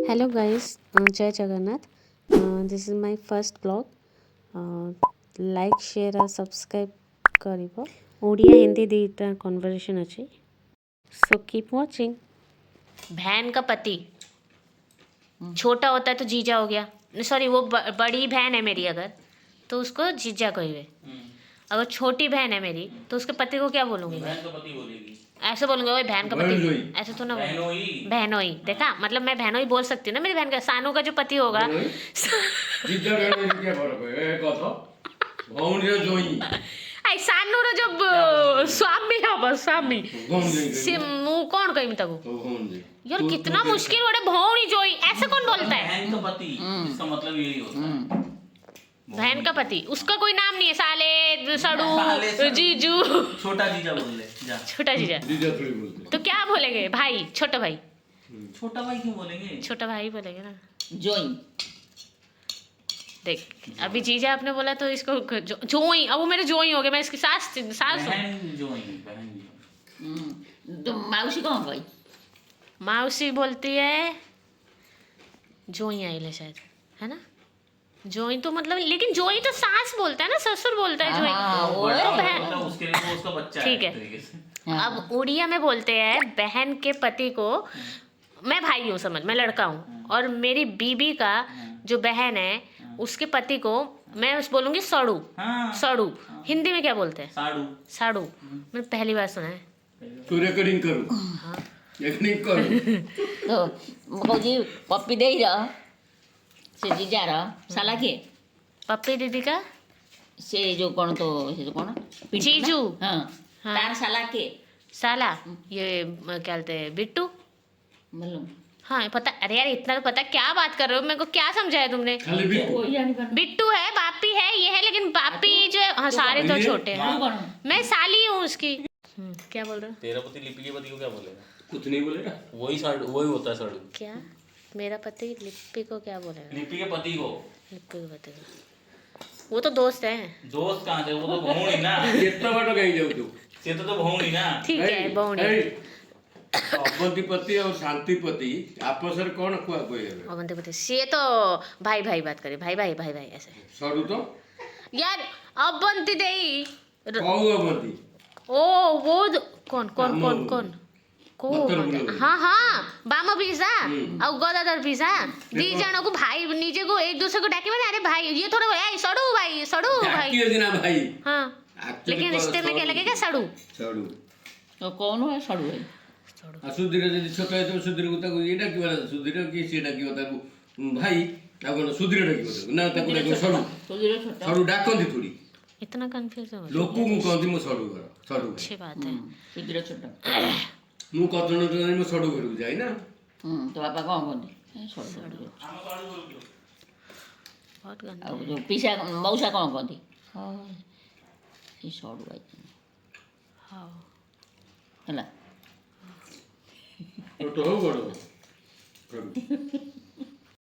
Hello guys, Jai Jagannath. This is my first vlog. Like, share और subscribe करिब. Odia Hindi दीटा conversation अच्छी. So keep watching. बहन का पति छोटा होता है तो जीजा हो गया. सॉरी, वो बड़ी बहन है मेरी, अगर तो उसको जीजा कहिए. अगर छोटी बहन है मेरी तो उसके पति को क्या बोलूँगी? बहन का पति बोलेगी. ऐसे बोलूँगी, ओए बहन का पति. ऐसे तो ना बहनोई. बहनोई. देखा, मतलब मैं बहनोई बोल सकती हूँ ना. मेरी बहन का, सानू का जो पति होगा. आई सानू रो जब स्वामी हब स्वामी से मुंह कौन कहीं तक. यार कितना मुश्किल हो रहा है. भौणी जोई ऐसे कौन बोलता है? बहन का पति, इसका मतलब यही होता है. बहन का पति, उसका कोई नाम नहीं है. साले, सड़ू, जीजू. छोटा जीजा बोल ले जा. छोटा जीजा तो क्या बोलेंगे? भाई, छोटा भाई. छोटा भाई क्यों बोलेंगे? छोटा भाई बोलेंगे ना. जोई. देख, अभी जीजा आपने बोला तो इसको जोई. अब वो मेरे जोई हो गए. मैं इसकी सास हूँ. बहन जोई. तो माउसी कौन भाई? मौसी बोलती है जोई आइले शायद, है ना. जोई तो मतलब, लेकिन जोई तो सास बोलता है ना, ससुर बोलता है जोई. तो बहन, उसके लिए वो उसका बच्चा है. ठीक है. अब उड़िया में बोलते हैं बहन के पति को. मैं भाई हूँ, समझ, मैं लड़का हूँ, और मेरी बीबी का जो बहन है उसके पति को मैं बोलूँगी सड़ू. सड़ू हिंदी में क्या बोलते हैं? साड़ू. साड़ू. मैंने पहली बार सुना है. तू रिकॉर्डिंग करू. हाँ. रिकॉर्डिंग करू. तो कौजी पप्पी दे रहा से जीजा रहा साला के पप्पी दीदी का से जो कौन तो से जो कौन पिंटू ना? जीजू. हाँ. हाँ. तार साला के साला ये क्या बोलते हैं, बिट्टू. मालूम. हाँ पता. अरे यार इतना तो पता. क्या बात कर रहे हो? मेरे को क्या समझाया तुमने? खाली भी कोई जानी पर बिट्टू है, बापी है, ये है, लेकिन बापी जो है, हाँ सारे तो छोटे हैं. तू कौन? मैं साली हूँ उसकी. क्या बोल रहे हो? तेरा पति लिपि के पति को क्या बोलेगा? कुछ नहीं बोलेगा. वही साड़ू, वही होता है साड़ू. क्या मेरा पति लिप्पी को क्या बोलेगा? लिपि के पति को. लिप्पी को पति को, वो तो दोस्त है. दोस्त कहाँ थे? वो तो भौणी ना. इतना बाटो कहीं जाऊ तू. ये तो भौणी ना. ठीक है, बौनी. अवंतीपति और शांतिपति आपस में कौन कुआ कोई है? अवंतीपति ये तो भाई भाई बात करे. भाई भाई भाई भाई ऐसे. सरू तो यार अवंती देई. कौ अवंती. ओ वो कौन कौन कौन कौन को? हाँ हाँ, बामा पिज्जा और गदाधर पिज्जा. दी जणों को भाई निजे को एक दूसरे को डाके मैंने. अरे भाई ये थोड़ा भाई सड़ू, भाई सड़ू भाई. ना भाई. हाँ, लेकिन रिश्ते में क्या लगेगा? सड़ू. सरू. तो कौन है सड़ू है? सुधीर जदि छोट है तो सुधीर को ताको ये डाकिबा सुधीर की से डाकिबा ताको भाई ताको सुधीर डाकिबा ना ताको डाकिबा सरू. तो जीरो छोटा सरू डाकंती थोड़ी. इतना कंफ्यूज हो. लोक को कहती मो सरू घर. सरू. अच्छी बात है. तो जीरो छोटा मु कतन तो मो सरू घर जाई ना. तो पापा कौन कहते सड़ू. बहुत गंदा. ଆଉ ଯୋଉ ପିସା ମଉସା କ'ଣ କହନ୍ତି? ହଁ ସେ ସଡ଼ୁ ଆଇଛି हाँ. ହେଲା. छोटो हो बड़ो.